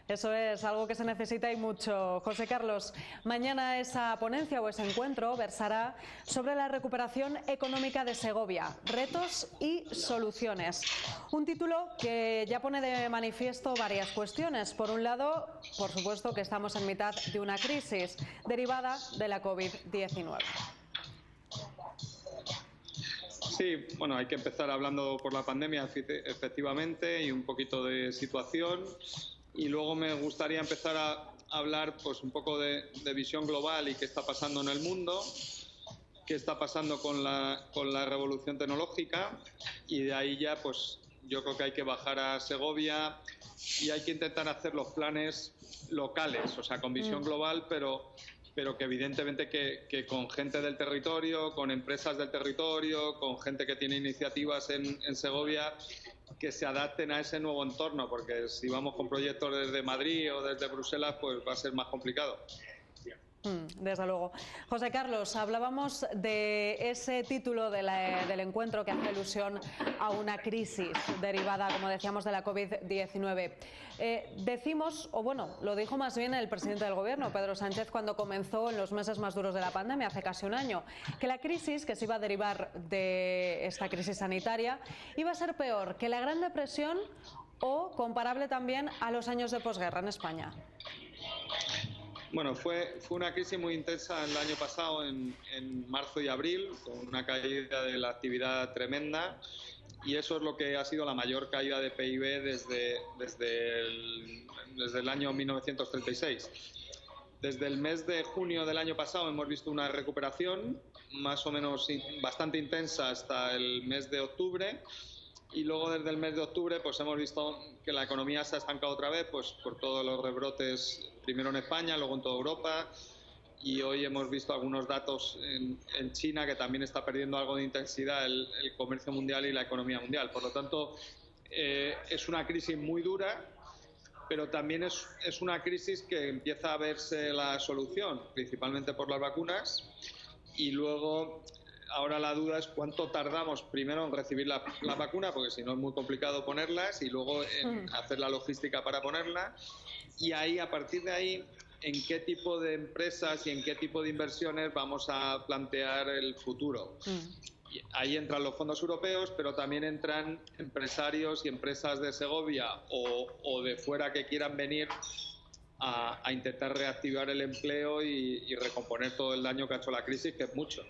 Eso es algo que se necesita y mucho. José Carlos, mañana esa ponencia o ese encuentro versará sobre la recuperación económica de Segovia, retos y soluciones. Un título que ya pone de manifiesto varias cuestiones. Por un lado, por supuesto que estamos en mitad de una crisis derivada de la COVID-19. Sí, bueno, hay que empezar hablando por la pandemia, efectivamente, y un poquito de situación. Y luego me gustaría empezar a hablar pues un poco de visión global y qué está pasando en el mundo, qué está pasando con la revolución tecnológica, y de ahí ya pues yo creo que hay que bajar a Segovia y hay que intentar hacer los planes locales, o sea, con visión global, pero pero que evidentemente que con gente del territorio, con empresas del territorio, con gente que tiene iniciativas en Segovia, que se adapten a ese nuevo entorno, porque si vamos con proyectos desde Madrid o desde Bruselas, pues va a ser más complicado. Desde luego. José Carlos, hablábamos de ese título del encuentro que hace alusión a una crisis derivada, como decíamos, de la COVID-19. Decimos, o bueno, lo dijo más bien el presidente del Gobierno, Pedro Sánchez, cuando comenzó en los meses más duros de la pandemia, hace casi un año, que la crisis que se iba a derivar de esta crisis sanitaria iba a ser peor que la Gran Depresión o comparable también a los años de posguerra en España. Bueno, fue una crisis muy intensa el año pasado, en marzo y abril, con una caída de la actividad tremenda, y eso es lo que ha sido la mayor caída de PIB desde el año 1936. Desde el mes de junio del año pasado hemos visto una recuperación más o menos bastante intensa hasta el mes de octubre. Y luego desde el mes de octubre pues hemos visto que la economía se ha estancado otra vez, pues por todos los rebrotes, primero en España, luego en toda Europa, y hoy hemos visto algunos datos en China, que también está perdiendo algo de intensidad el comercio mundial y la economía mundial. Por lo tanto, es una crisis muy dura, pero también es una crisis que empieza a verse la solución, principalmente por las vacunas, y luego... Ahora la duda es cuánto tardamos primero en recibir la vacuna, porque si no es muy complicado ponerlas, y luego en hacer la logística para ponerla. Y ahí, a partir de ahí, en qué tipo de empresas y en qué tipo de inversiones vamos a plantear el futuro. Y ahí entran los fondos europeos, pero también entran empresarios y empresas de Segovia o de fuera que quieran venir a intentar reactivar el empleo y recomponer todo el daño que ha hecho la crisis, que es mucho.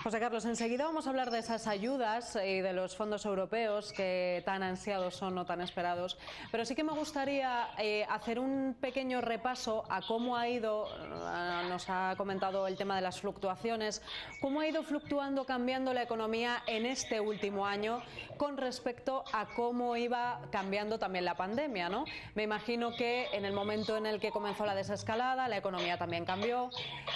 José Carlos, enseguida vamos a hablar de esas ayudas y de los fondos europeos que tan ansiados son o tan esperados, pero sí que me gustaría hacer un pequeño repaso a cómo ha ido, nos ha comentado el tema de las fluctuaciones, cómo ha ido fluctuando, cambiando la economía en este último año con respecto a cómo iba cambiando también la pandemia, ¿no? Me imagino que en el momento en el que comenzó la desescalada, la economía también cambió,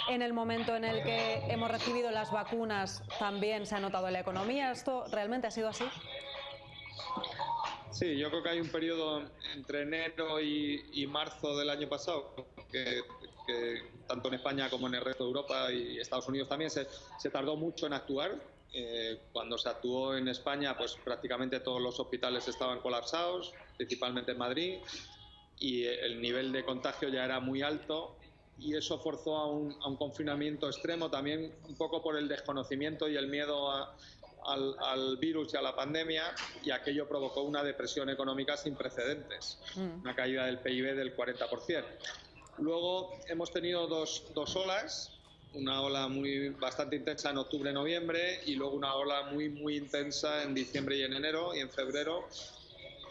en el momento en el que hemos recibido las vacunas también se ha notado en la economía. ¿Esto realmente ha sido así? Sí, yo creo que hay un periodo entre enero y marzo del año pasado que tanto en España como en el resto de Europa y Estados Unidos también se tardó mucho en actuar. Cuando se actuó en España, pues prácticamente todos los hospitales estaban colapsados, principalmente en Madrid, y el nivel de contagio ya era muy alto. Y eso forzó a un confinamiento extremo, también un poco por el desconocimiento y el miedo al virus y a la pandemia, y aquello provocó una depresión económica sin precedentes, una caída del PIB del 40%. Luego hemos tenido dos olas, una ola bastante intensa en octubre-noviembre y luego una ola muy intensa en diciembre y en enero y en febrero.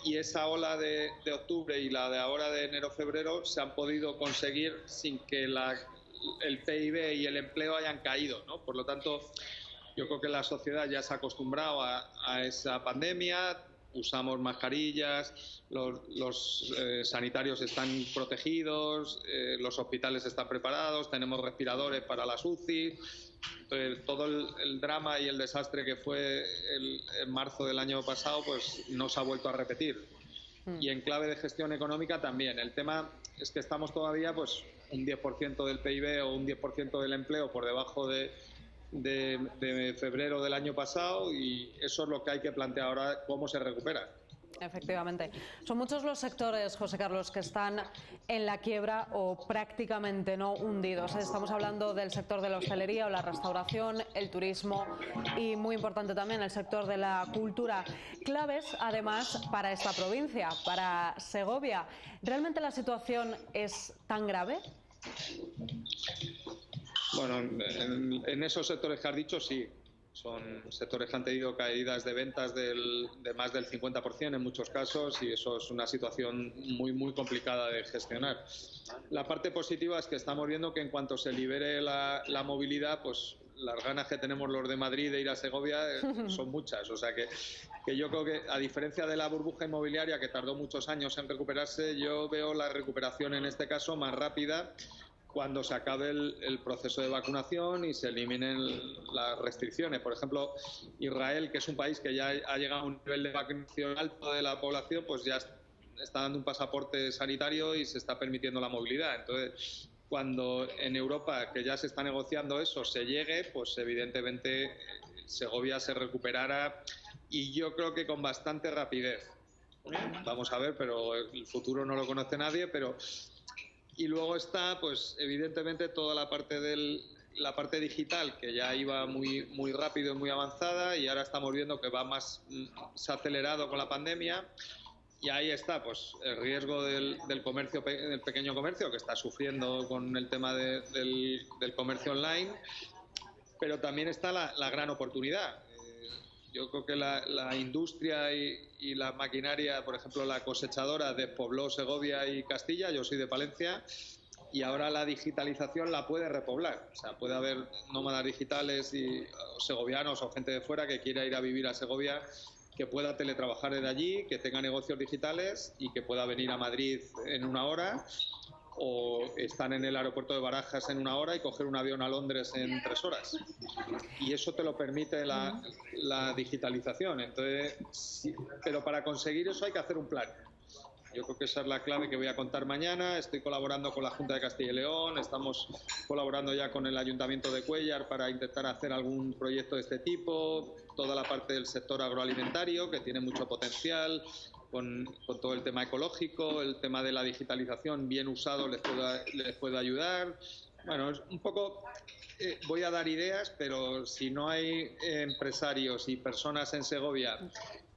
Y esa ola de octubre y la de ahora de enero-febrero se han podido conseguir sin que el PIB y el empleo hayan caído, ¿no? Por lo tanto, yo creo que la sociedad ya se ha acostumbrado a esa pandemia, usamos mascarillas, los sanitarios están protegidos, los hospitales están preparados, tenemos respiradores para las UCI. Todo el drama y el desastre que fue en marzo del año pasado pues no se ha vuelto a repetir. Y en clave de gestión económica también. El tema es que estamos todavía pues un 10% del PIB o un 10% del empleo por debajo de febrero del año pasado, y eso es lo que hay que plantear ahora, cómo se recupera. Efectivamente. Son muchos los sectores, José Carlos, que están en la quiebra o prácticamente no hundidos. Estamos hablando del sector de la hostelería o la restauración, el turismo y, muy importante también, el sector de la cultura. Claves, además, para esta provincia, para Segovia. ¿Realmente la situación es tan grave? Bueno, en esos sectores que has dicho, sí. Son sectores que han tenido caídas de ventas de más del 50% en muchos casos, y eso es una situación muy complicada de gestionar. La parte positiva es que estamos viendo que en cuanto se libere la movilidad, pues las ganas que tenemos los de Madrid de ir a Segovia son muchas. O sea que yo creo que, a diferencia de la burbuja inmobiliaria que tardó muchos años en recuperarse, yo veo la recuperación en este caso más rápida, cuando se acabe el proceso de vacunación y se eliminen las restricciones. Por ejemplo, Israel, que es un país que ya ha llegado a un nivel de vacunación alto de la población, pues ya está dando un pasaporte sanitario y se está permitiendo la movilidad. Entonces, cuando en Europa, que ya se está negociando eso, se llegue, pues evidentemente Segovia se recuperará, y yo creo que con bastante rapidez. Vamos a ver, pero el futuro no lo conoce nadie, pero... Y luego está, pues evidentemente, toda la parte digital, que ya iba muy rápido y muy avanzada, y ahora estamos viendo que se ha acelerado con la pandemia. Y ahí está, pues, el riesgo del comercio, del pequeño comercio, que está sufriendo con el tema del comercio online, pero también está la gran oportunidad. Yo creo que la industria y la maquinaria, por ejemplo, la cosechadora despobló Segovia y Castilla, yo soy de Palencia, y ahora la digitalización la puede repoblar. O sea, puede haber nómadas digitales y segovianos o gente de fuera que quiera ir a vivir a Segovia, que pueda teletrabajar desde allí, que tenga negocios digitales y que pueda venir a Madrid en 1 hora, o están en el aeropuerto de Barajas en 1 hora y coger un avión a Londres en 3 horas. Y eso te lo permite la digitalización. Entonces, sí, pero para conseguir eso hay que hacer un plan. Yo creo que esa es la clave que voy a contar mañana. Estoy colaborando con la Junta de Castilla y León, estamos colaborando ya con el Ayuntamiento de Cuéllar para intentar hacer algún proyecto de este tipo, toda la parte del sector agroalimentario, que tiene mucho potencial, con todo el tema ecológico, el tema de la digitalización bien usado les puede ayudar. Bueno, es un poco... voy a dar ideas, pero si no hay empresarios y personas en Segovia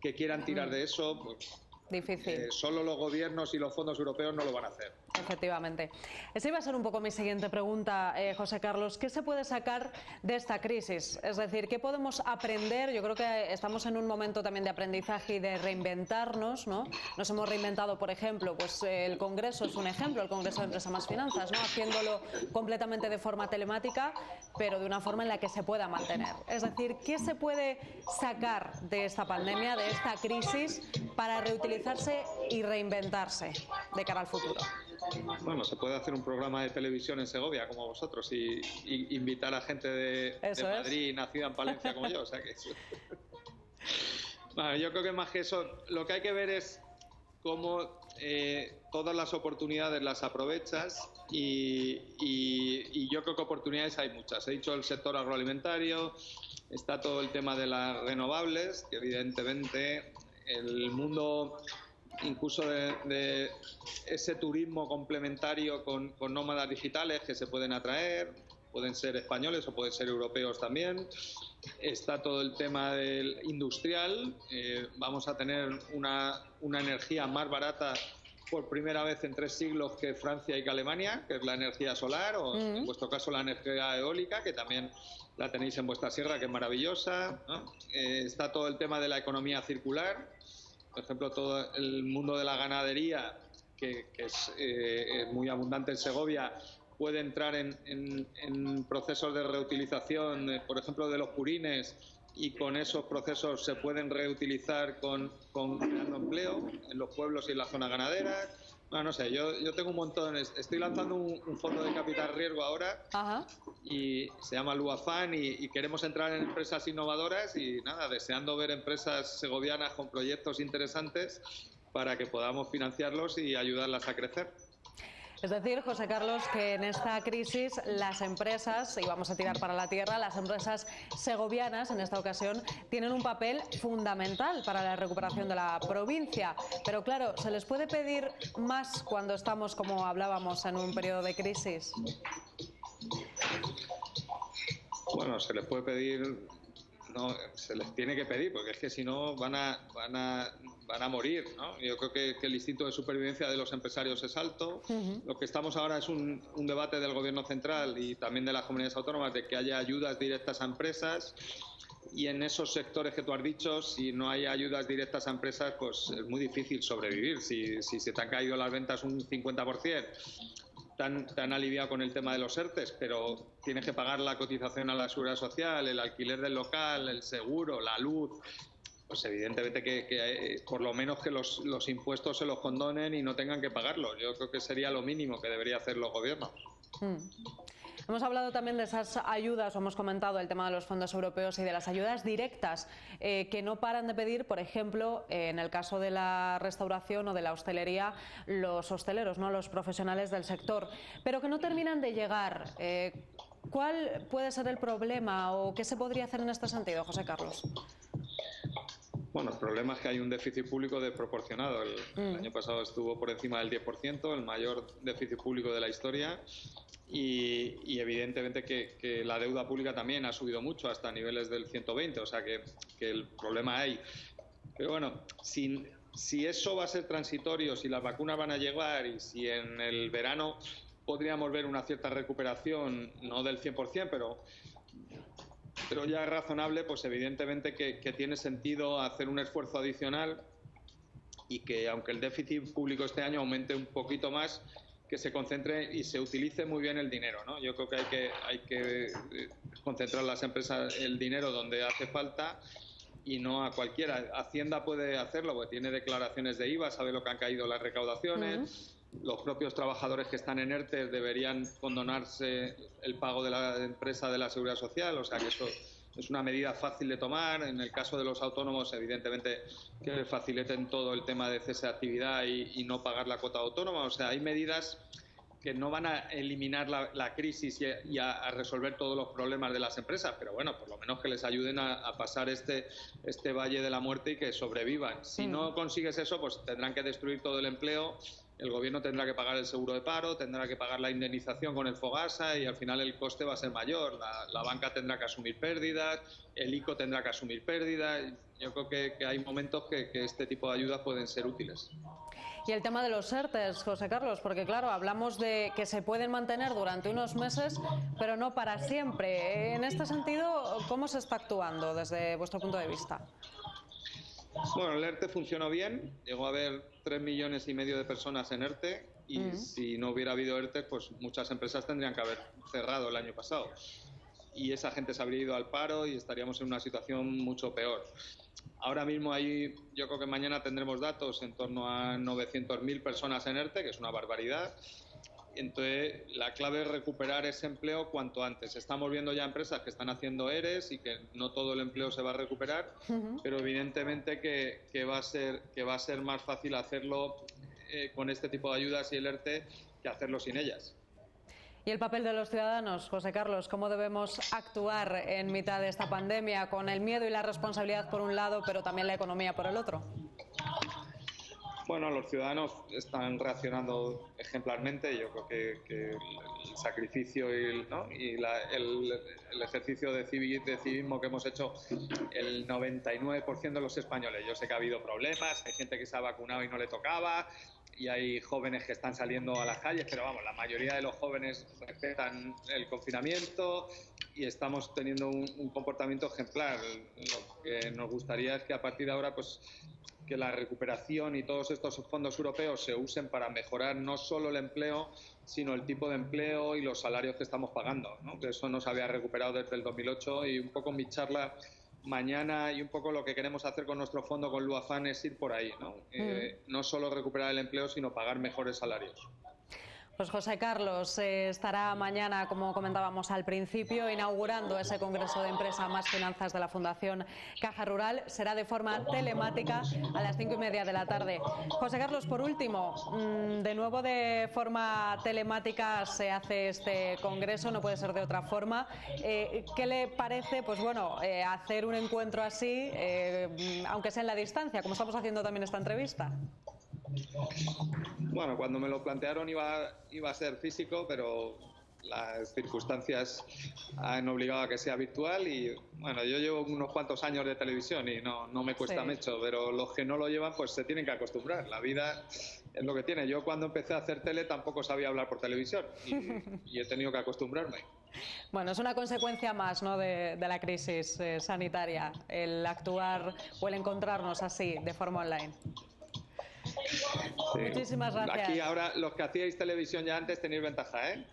que quieran tirar de eso, pues... Difícil. Solo los gobiernos y los fondos europeos no lo van a hacer. Efectivamente. Esa iba a ser un poco mi siguiente pregunta, José Carlos. ¿Qué se puede sacar de esta crisis? Es decir, ¿qué podemos aprender? Yo creo que estamos en un momento también de aprendizaje y de reinventarnos, ¿no? Nos hemos reinventado, por ejemplo, pues el Congreso es un ejemplo, el Congreso de Empresa Más Finanzas, ¿no? Haciéndolo completamente de forma telemática, pero de una forma en la que se pueda mantener. Es decir, ¿qué se puede sacar de esta pandemia, de esta crisis, para reutilizarse y reinventarse de cara al futuro? Bueno, se puede hacer un programa de televisión en Segovia como vosotros y invitar a gente de Madrid, nacida en Palencia como yo. O sea que bueno, yo creo que más que eso, lo que hay que ver es cómo todas las oportunidades las aprovechas y yo creo que oportunidades hay muchas. He dicho el sector agroalimentario, está todo el tema de las renovables, que evidentemente el mundo... incluso de ese turismo complementario con nómadas digitales que se pueden atraer, pueden ser españoles o pueden ser europeos también. Está todo el tema del industrial, vamos a tener una energía más barata por primera vez en 3 siglos que Francia y que Alemania, que es la energía solar, o en vuestro caso la energía eólica, que también la tenéis en vuestra sierra, que es maravillosa, ¿no? Está todo el tema de la economía circular. Por ejemplo, todo el mundo de la ganadería, que es muy abundante en Segovia, puede entrar en procesos de reutilización, por ejemplo, de los purines, y con esos procesos se pueden reutilizar creando empleo en los pueblos y en la zona ganadera. Bueno, no sé, yo tengo un montón. Estoy lanzando un fondo de capital riesgo ahora. Ajá. Y se llama Luafan y queremos entrar en empresas innovadoras y nada, deseando ver empresas segovianas con proyectos interesantes para que podamos financiarlos y ayudarlas a crecer. Es decir, José Carlos, que en esta crisis las empresas, y vamos a tirar para la tierra, las empresas segovianas en esta ocasión tienen un papel fundamental para la recuperación de la provincia. Pero claro, ¿se les puede pedir más cuando estamos, como hablábamos, en un periodo de crisis? Bueno, se les puede pedir... No, se les tiene que pedir, porque es que si no van a morir, ¿no? Yo creo que el instinto de supervivencia de los empresarios es alto. Lo que estamos ahora es un debate del Gobierno central y también de las comunidades autónomas de que haya ayudas directas a empresas, y en esos sectores que tú has dicho, si no hay ayudas directas a empresas, pues es muy difícil sobrevivir. Si se te han caído las ventas un 50%, te han aliviado con el tema de los ERTES, pero tienes que pagar la cotización a la seguridad social, el alquiler del local, el seguro, la luz. Pues evidentemente que por lo menos que los impuestos se los condonen y no tengan que pagarlos. Yo creo que sería lo mínimo que deberían hacer los gobiernos. Hemos hablado también de esas ayudas, o hemos comentado el tema de los fondos europeos y de las ayudas directas que no paran de pedir, por ejemplo, en el caso de la restauración o de la hostelería, los hosteleros, ¿no?, los profesionales del sector, pero que no terminan de llegar. ¿Cuál puede ser el problema o qué se podría hacer en este sentido, José Carlos? Bueno, el problema es que hay un déficit público desproporcionado. El año pasado estuvo por encima del 10%, el mayor déficit público de la historia. Y evidentemente que la deuda pública también ha subido mucho hasta niveles del 120, o sea que el problema hay. Pero bueno, si eso va a ser transitorio, si las vacunas van a llegar y si en el verano podríamos ver una cierta recuperación, no del 100%, pero ya es razonable, pues evidentemente que tiene sentido hacer un esfuerzo adicional y que aunque el déficit público este año aumente un poquito más, que se concentre y se utilice muy bien el dinero, ¿no? Yo creo que hay que concentrar las empresas el dinero donde hace falta y no a cualquiera. Hacienda puede hacerlo porque tiene declaraciones de IVA, sabe lo que han caído las recaudaciones. Los propios trabajadores que están en ERTE deberían condonarse el pago de la empresa de la Seguridad Social, o sea que eso es una medida fácil de tomar. En el caso de los autónomos, evidentemente, que faciliten todo el tema de cese de actividad y no pagar la cuota autónoma. O sea, hay medidas que no van a eliminar la crisis y a resolver todos los problemas de las empresas, pero bueno, por lo menos que les ayuden a pasar este valle de la muerte y que sobrevivan. Si no consigues eso, pues tendrán que destruir todo el empleo. El gobierno tendrá que pagar el seguro de paro, tendrá que pagar la indemnización con el Fogasa y al final el coste va a ser mayor. La banca tendrá que asumir pérdidas, el ICO tendrá que asumir pérdidas. Yo creo que hay momentos que este tipo de ayudas pueden ser útiles. Y el tema de los ERTEs, José Carlos, porque claro, hablamos de que se pueden mantener durante unos meses, pero no para siempre. En este sentido, ¿cómo se está actuando desde vuestro punto de vista? Bueno, el ERTE funcionó bien, llegó a haber 3,5 millones de personas en ERTE y si no hubiera habido ERTE, pues muchas empresas tendrían que haber cerrado el año pasado y esa gente se habría ido al paro y estaríamos en una situación mucho peor. Ahora mismo yo creo que mañana tendremos datos en torno a 900.000 personas en ERTE, que es una barbaridad. Entonces, la clave es recuperar ese empleo cuanto antes. Estamos viendo ya empresas que están haciendo ERES y que no todo el empleo se va a recuperar, pero evidentemente que va a ser más fácil hacerlo con este tipo de ayudas y el ERTE que hacerlo sin ellas. Y el papel de los ciudadanos, José Carlos, ¿cómo debemos actuar en mitad de esta pandemia con el miedo y la responsabilidad por un lado, pero también la economía por el otro? Bueno, los ciudadanos están reaccionando ejemplarmente. Yo creo que el sacrificio y el ejercicio de civismo que hemos hecho el 99% de los españoles. Yo sé que ha habido problemas, hay gente que se ha vacunado y no le tocaba, y hay jóvenes que están saliendo a las calles, pero vamos, la mayoría de los jóvenes respetan el confinamiento y estamos teniendo un comportamiento ejemplar. Lo que nos gustaría es que a partir de ahora, pues, que la recuperación y todos estos fondos europeos se usen para mejorar no solo el empleo, sino el tipo de empleo y los salarios que estamos pagando, ¿no? Que eso no se había recuperado desde el 2008 y un poco mi charla mañana y un poco lo que queremos hacer con nuestro fondo, con Luafan, es ir por ahí, ¿no? No solo recuperar el empleo, sino pagar mejores salarios. Pues José Carlos estará mañana, como comentábamos al principio, inaugurando ese Congreso de Empresa más Finanzas de la Fundación Caja Rural. Será de forma telemática a las 5:30 de la tarde. José Carlos, por último, de nuevo de forma telemática se hace este Congreso, no puede ser de otra forma. ¿Qué le parece, pues bueno, hacer un encuentro así, aunque sea en la distancia, como estamos haciendo también esta entrevista? Bueno, cuando me lo plantearon iba a ser físico, pero las circunstancias han obligado a que sea virtual y bueno, yo llevo unos cuantos años de televisión y no me cuesta mucho, pero los que no lo llevan pues se tienen que acostumbrar. La vida es lo que tiene. Yo cuando empecé a hacer tele tampoco sabía hablar por televisión y he tenido que acostumbrarme. Bueno, es una consecuencia más, ¿no?, de la crisis sanitaria, el actuar o el encontrarnos así de forma online. Sí. Muchísimas gracias. Aquí ahora los que hacíais televisión ya antes tenéis ventaja, ¿eh?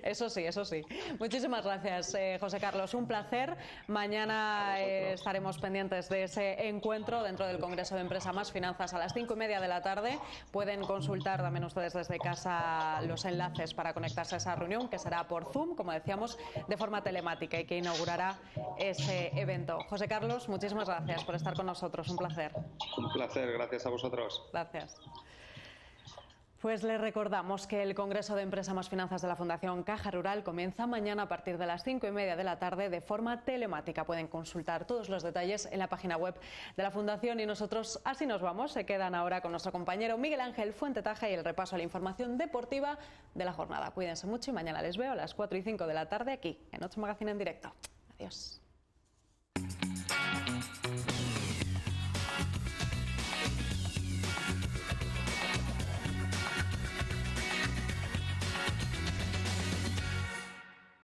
Eso sí, eso sí. Muchísimas gracias, José Carlos. Un placer. Mañana estaremos pendientes de ese encuentro dentro del Congreso de Empresa Más Finanzas a las 5:30 de la tarde. Pueden consultar también ustedes desde casa los enlaces para conectarse a esa reunión, que será por Zoom, como decíamos, de forma telemática y que inaugurará ese evento. José Carlos, muchísimas gracias por estar con nosotros. Un placer. Un placer, gracias a vosotros. Gracias. Pues les recordamos que el Congreso de Empresa Más Finanzas de la Fundación Caja Rural comienza mañana a partir de las 5:30 de la tarde de forma telemática. Pueden consultar todos los detalles en la página web de la Fundación y nosotros así nos vamos. Se quedan ahora con nuestro compañero Miguel Ángel Fuentetaja y el repaso a la información deportiva de la jornada. Cuídense mucho y mañana les veo a las 4:05 de la tarde aquí en 8 Magazine en directo. Adiós.